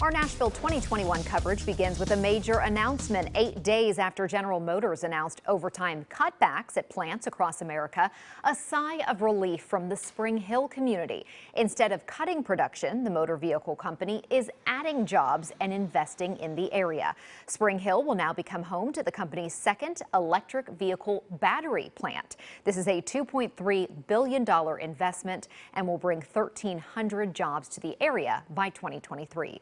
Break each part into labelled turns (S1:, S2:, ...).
S1: Our Nashville 2021 coverage begins with a major announcement 8 days after General Motors announced overtime cutbacks at plants across America. A sigh of relief from the Spring Hill community. Instead of cutting production, the motor vehicle company is adding jobs and investing in the area. Spring Hill will now become home to the company's second electric vehicle battery plant. This is a $2.3 billion investment and will bring 1,300 jobs to the area by 2023.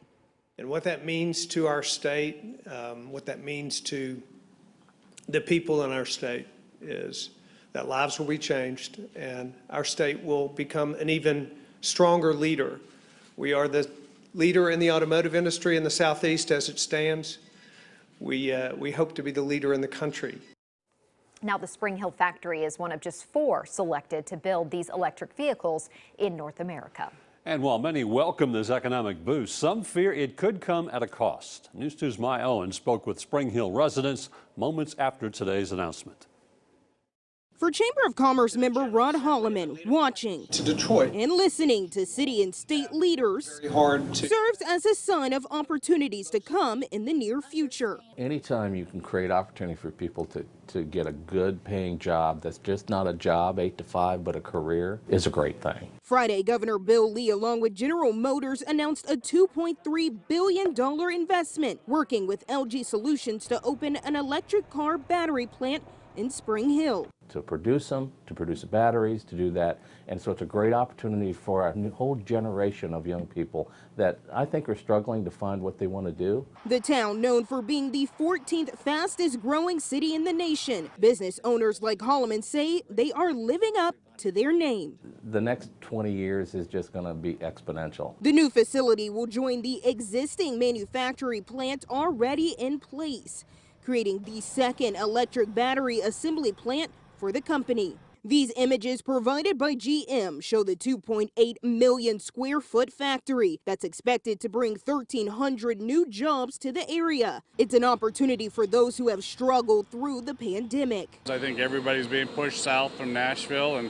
S2: And what that means to our state, what that means to the people in our state is that lives will be changed and our state will become an even stronger leader. We are the leader in the automotive industry in the Southeast as it stands. We hope to be the leader in the country.
S1: Now, the Spring Hill factory is one of just 4 selected to build these electric vehicles in North America.
S3: And while many welcome this economic boost, some fear it could come at a cost. News 2's Maya Owen spoke with Spring Hill residents moments after today's announcement.
S4: For Chamber of Commerce member Rod Holloman, watching
S2: To Detroit
S4: and listening to city and state leaders serves as a sign of opportunities to come in the near future.
S5: Anytime you can create opportunity for people to get a good paying job that's just not a job 8 to 5 but a career is a great thing.
S4: Friday, Governor Bill Lee along with General Motors announced a $2.3 billion investment working with LG Solutions to open an electric car battery plant in Spring Hill.
S5: To produce them, to produce batteries, to do that. And so it's a great opportunity for a whole generation of young people that I think are struggling to find what they want to do.
S4: The town, known for being the 14th fastest growing city in the nation. Business owners like Holloman say they are living up to their name.
S5: The next 20 years is just going to be exponential.
S4: The new facility will join the existing manufacturing plant already in place, creating the second electric battery assembly plant for the company. These images provided by GM show the 2.8 million square foot factory that's expected to bring 1,300 new jobs to the area. It's an opportunity for those who have struggled through the pandemic.
S6: I think everybody's being pushed south from Nashville, and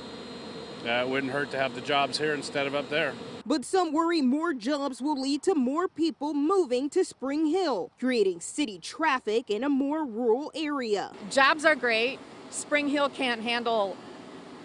S6: it wouldn't hurt to have the jobs here instead of up there.
S4: But some worry more jobs will lead to more people moving to Spring Hill, creating city traffic in a more rural area.
S7: Jobs are great. Spring Hill can't handle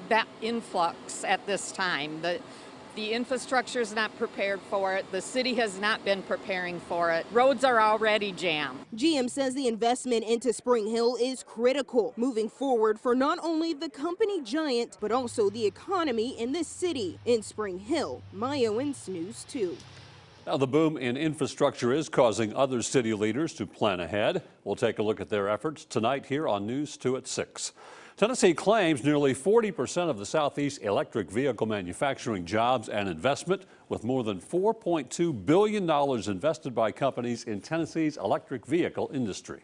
S7: that influx at this time. The infrastructure is not prepared for it. The city has not been preparing for it. Roads are already jammed.
S4: GM says the investment into Spring Hill is critical, moving forward for not only the company giant, but also the economy in this city. In Spring Hill, Maya Owen, News 2.
S3: Now, the boom in infrastructure is causing other city leaders to plan ahead. We'll take a look at their efforts tonight here on News 2 at 6. Tennessee claims nearly 40% of the Southeast electric vehicle manufacturing jobs and investment, with more than $4.2 billion invested by companies in Tennessee's electric vehicle industry.